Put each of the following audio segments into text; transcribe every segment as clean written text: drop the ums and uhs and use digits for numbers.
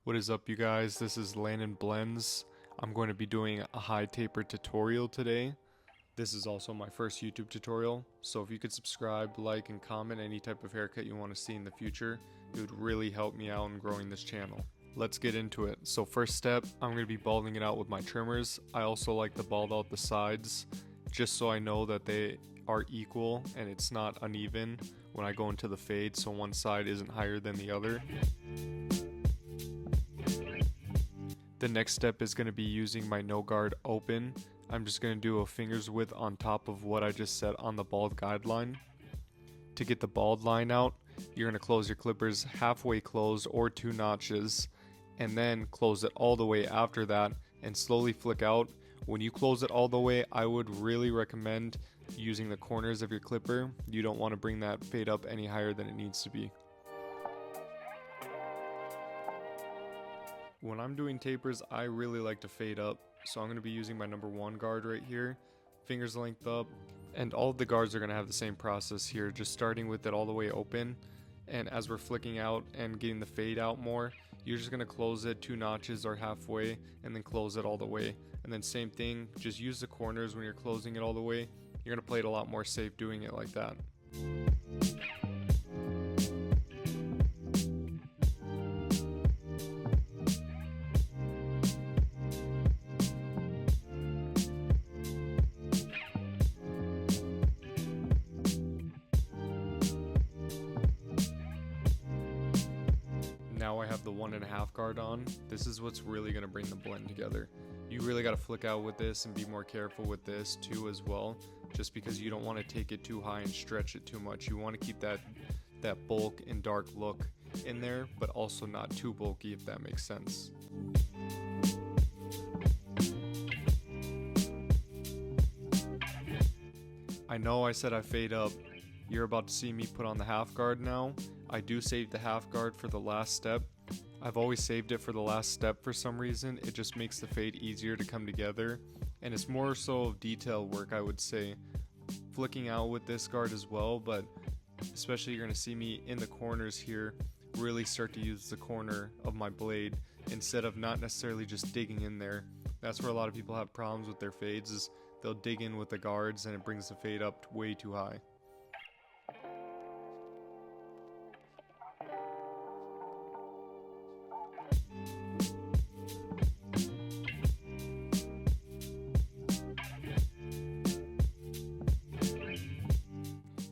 What is up, you guys? This is Landon Blends. I'm going to be doing a high taper tutorial today. This is also my first YouTube tutorial, so if you could subscribe, like, and comment any type of haircut you want to see in the future, it would really help me out in growing this channel. Let's get into it. So first step, I'm going to be balding it out with my trimmers. I also like to bald out the sides, just so I know that they are equal and it's not uneven when I go into the fade, so one side isn't higher than the other. The next step is going to be using my no guard open. I'm just going to do a finger's width on top of what I just set on the bald guideline. To get the bald line out, you're going to close your clippers halfway closed or 2 notches, and then close it all the way after that and slowly flick out. When you close it all the way, I would really recommend using the corners of your clipper. You don't want to bring that fade up any higher than it needs to be. When I'm doing tapers, I really like to fade up, so I'm going to be using my number 1 guard right here, fingers length up, and all of the guards are going to have the same process here, just starting with it all the way open, and as we're flicking out and getting the fade out more, you're just going to close it 2 notches or halfway, and then close it all the way. And then same thing, just use the corners when you're closing it all the way. You're going to play it a lot more safe doing it like that. Now I have the 1.5 guard on. This is what's really going to bring the blend together. You really got to flick out with this and be more careful with this too as well, just because you don't want to take it too high and stretch it too much. You want to keep that bulk and dark look in there, but also not too bulky, if that makes sense. I know I said I fade up. You're about to see me put on the half guard now. I do save the half guard for the last step. I've always saved it for the last step for some reason. It just makes the fade easier to come together, and it's more so of detail work, I would say. Flicking out with this guard as well, but especially you're going to see me in the corners here really start to use the corner of my blade instead of not necessarily just digging in there. That's where a lot of people have problems with their fades, is they'll dig in with the guards and it brings the fade up way too high.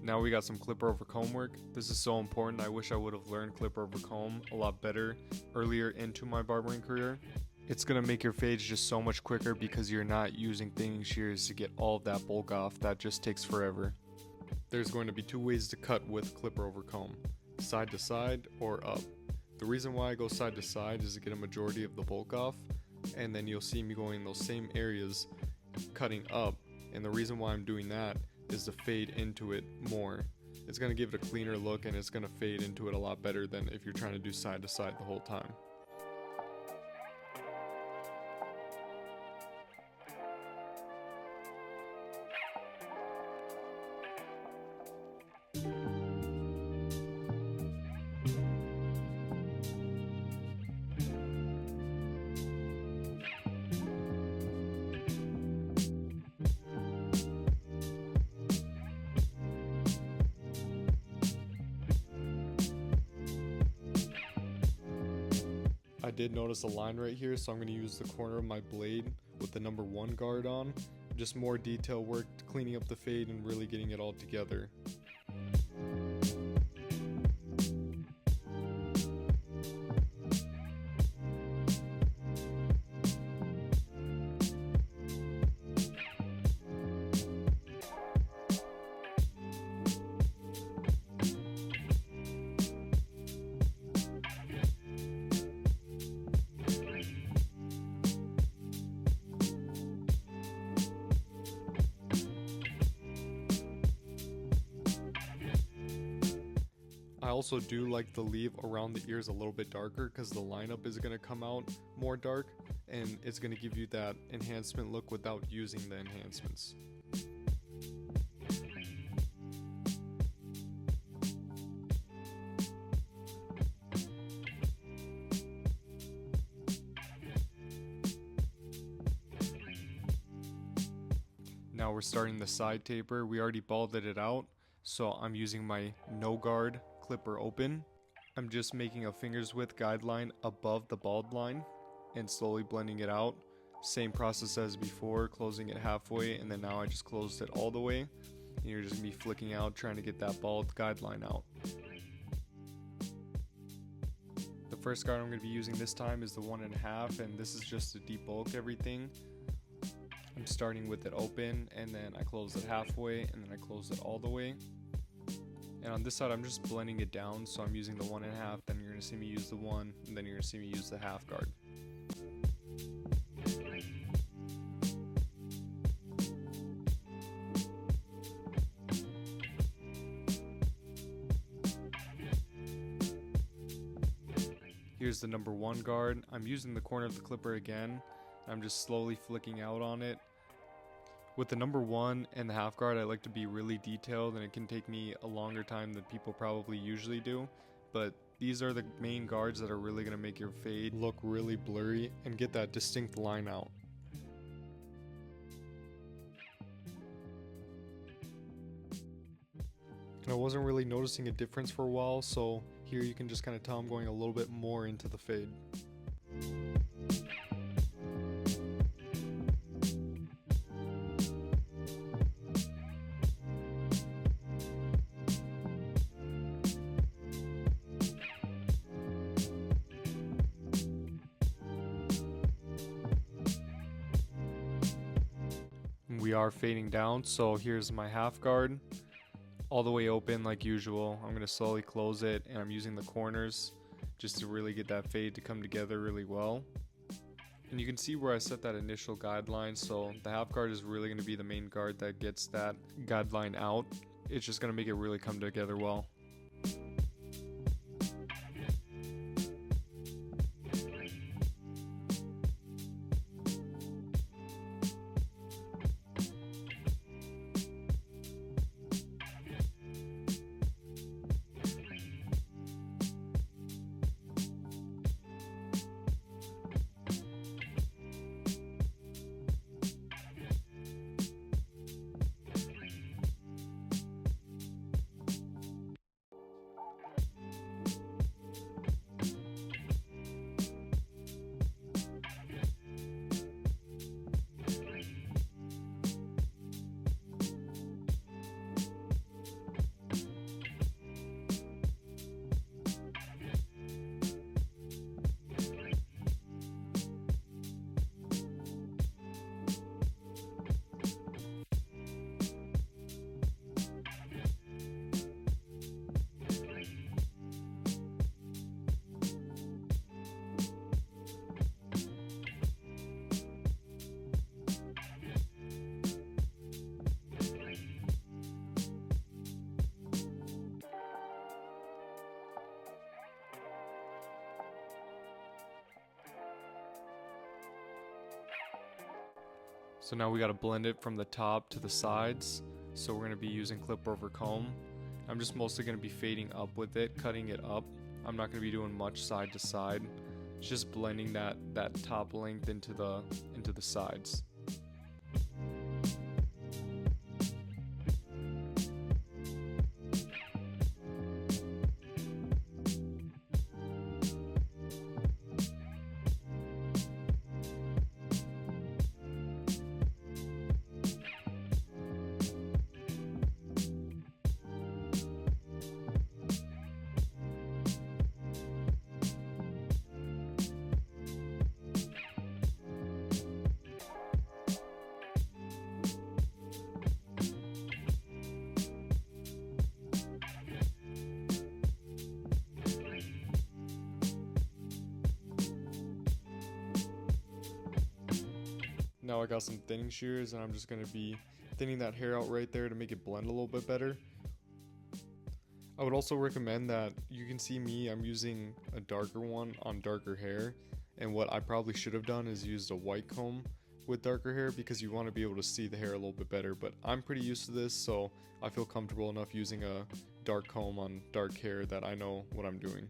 Now we got some clipper over comb work. This is so important. I wish I would have learned clipper over comb a lot better earlier into my barbering career. It's going to make your fades just so much quicker because you're not using thinning shears to get all of that bulk off. That just takes forever. There's going to be 2 ways to cut with clipper over comb: side to side or up. The reason why I go side to side is to get a majority of the bulk off, and then you'll see me going in those same areas cutting up, and the reason why I'm doing that is to fade into it more. It's going to give it a cleaner look, and it's going to fade into it a lot better than if you're trying to do side to side the whole time. I did notice a line right here, so I'm going to use the corner of my blade with the number 1 guard on. Just more detail work, cleaning up the fade and really getting it all together. I also do like to leave around the ears a little bit darker because the lineup is going to come out more dark, and it's going to give you that enhancement look without using the enhancements. Now we're starting the side taper. We already balded it out, so I'm using my no guard clipper open. I'm just making a finger's width guideline above the bald line and slowly blending it out. Same process as before, closing it halfway, and then now I just closed it all the way. And you're just gonna be flicking out, trying to get that bald guideline out. The first guard I'm gonna be using this time is the 1.5, and this is just to debulk everything. I'm starting with it open, and then I close it halfway, and then I close it all the way. And on this side, I'm just blending it down, so I'm using the 1.5, then you're gonna see me use the 1, and then you're gonna see me use the half guard. Here's the number 1 guard. I'm using the corner of the clipper again. I'm just slowly flicking out on it. With the number 1 and the half guard, I like to be really detailed, and it can take me a longer time than people probably usually do. But these are the main guards that are really going to make your fade look really blurry and get that distinct line out. And I wasn't really noticing a difference for a while, so here you can just kind of tell I'm going a little bit more into the fade. We are fading down, so here's my half guard. All the way open like usual. I'm going to slowly close it, and I'm using the corners just to really get that fade to come together really well. And you can see where I set that initial guideline, so the half guard is really going to be the main guard that gets that guideline out. It's just going to make it really come together well. So now we got to blend it from the top to the sides. So we're going to be using clip over comb. I'm just mostly going to be fading up with it, cutting it up. I'm not going to be doing much side to side. It's just blending that top length into the sides. Now I got some thinning shears, and I'm just going to be thinning that hair out right there to make it blend a little bit better. I would also recommend that you can see me, I'm using a darker one on darker hair, and what I probably should have done is used a white comb with darker hair because you want to be able to see the hair a little bit better, but I'm pretty used to this, so I feel comfortable enough using a dark comb on dark hair that I know what I'm doing.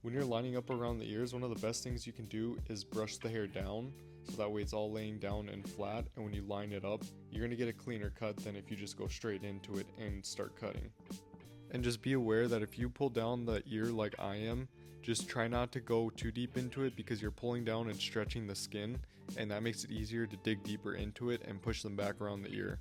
When you're lining up around the ears, one of the best things you can do is brush the hair down, so that way it's all laying down and flat, and when you line it up, you're going to get a cleaner cut than if you just go straight into it and start cutting. And just be aware that if you pull down the ear like I am, just try not to go too deep into it because you're pulling down and stretching the skin, and that makes it easier to dig deeper into it and push them back around the ear.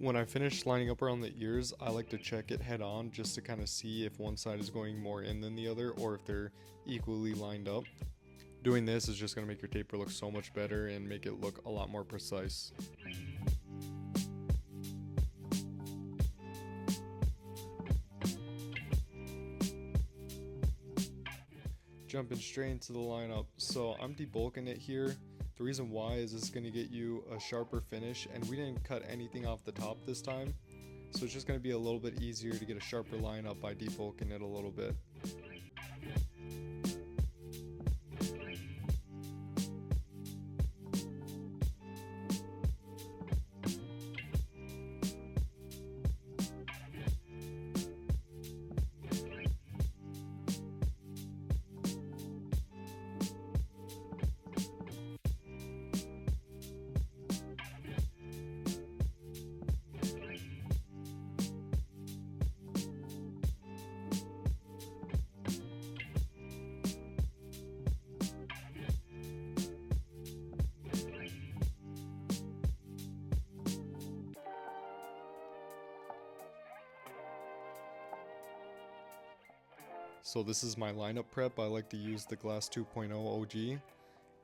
When I finish lining up around the ears, I like to check it head on just to kind of see if one side is going more in than the other or if they're equally lined up. Doing this is just going to make your taper look so much better and make it look a lot more precise. Jumping straight into the lineup, so I'm debulking it here. The reason why is it's going to get you a sharper finish, and we didn't cut anything off the top this time, so it's just going to be a little bit easier to get a sharper lineup by debulking it a little bit. So this is my lineup prep. I like to use the Glass 2.0 OG.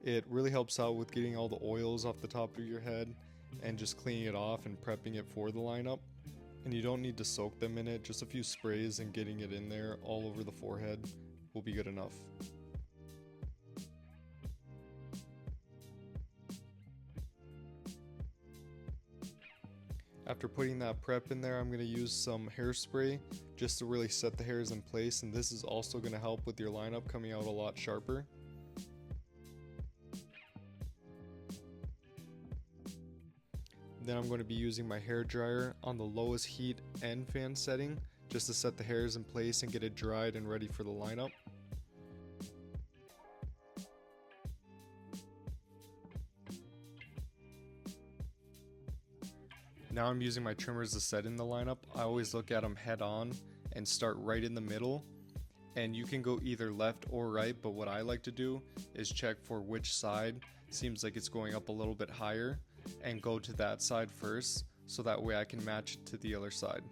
It really helps out with getting all the oils off the top of your head and just cleaning it off and prepping it for the lineup. And you don't need to soak them in it, just a few sprays and getting it in there all over the forehead will be good enough. After putting that prep in there, I'm going to use some hairspray just to really set the hairs in place, and this is also going to help with your lineup coming out a lot sharper. Then I'm going to be using my hair dryer on the lowest heat end fan setting just to set the hairs in place and get it dried and ready for the lineup. Now I'm using my trimmers to set in the lineup. I always look at them head on and start right in the middle. And you can go either left or right, but what I like to do is check for which side seems like it's going up a little bit higher and go to that side first, so that way I can match it to the other side.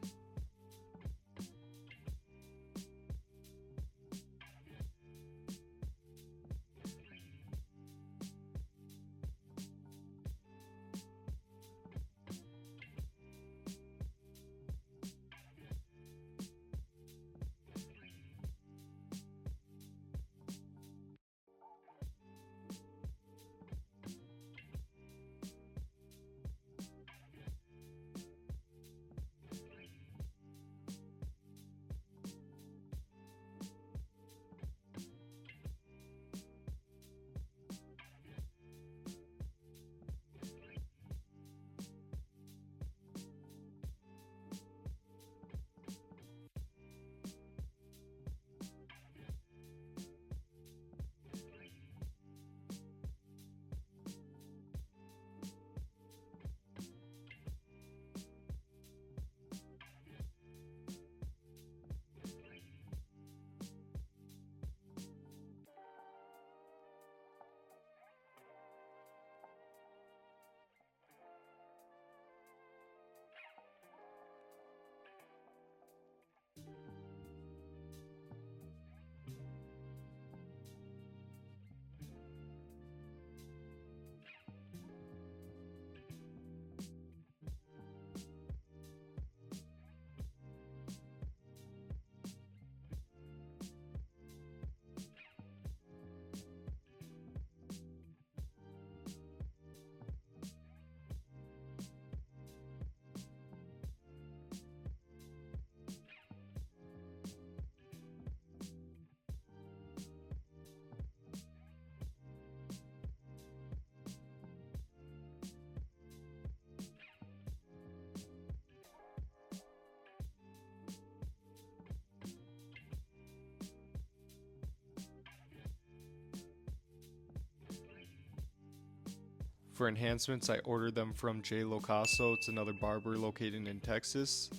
For enhancements, I ordered them from J Locaso. It's another barber located in Texas.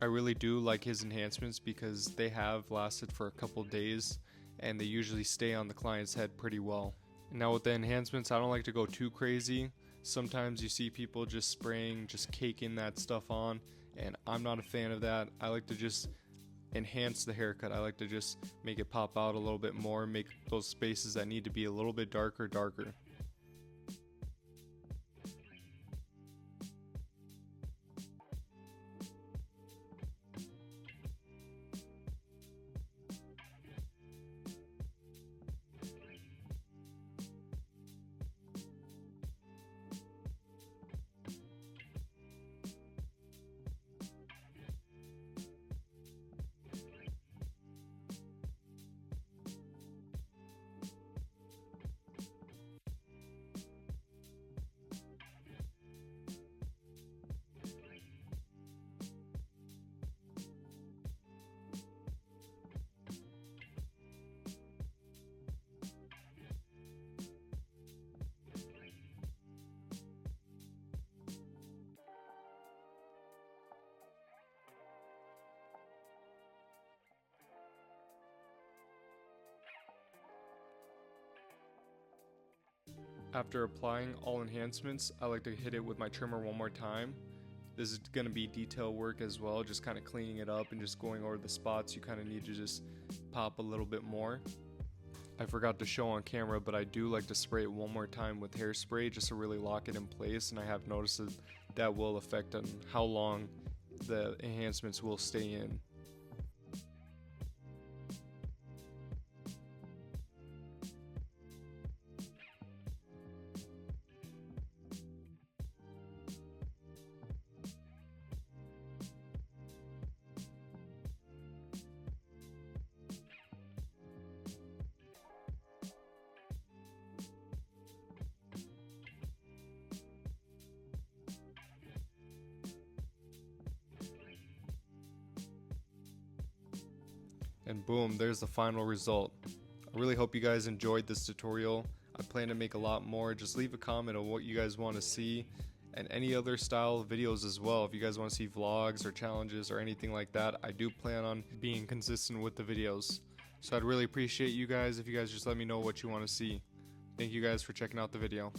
I really do like his enhancements because they have lasted for a couple days and they usually stay on the client's head pretty well. Now with the enhancements, I don't like to go too crazy. Sometimes you see people just spraying, just caking that stuff on, and I'm not a fan of that. I like to just enhance the haircut. I like to just make it pop out a little bit more, make those spaces that need to be a little bit darker. After applying all enhancements, I like to hit it with my trimmer one more time. This is going to be detail work as well, just kind of cleaning it up and just going over the spots you kind of need to just pop a little bit more. I forgot to show on camera, but I do like to spray it one more time with hairspray just to really lock it in place, and I have noticed that will affect on how long the enhancements will stay in. And boom, there's the final result. I really hope you guys enjoyed this tutorial. I plan to make a lot more. Just leave a comment on what you guys want to see and any other style of videos as well. If you guys want to see vlogs or challenges or anything like that, I do plan on being consistent with the videos. So I'd really appreciate you guys if you guys just let me know what you want to see. Thank you guys for checking out the video.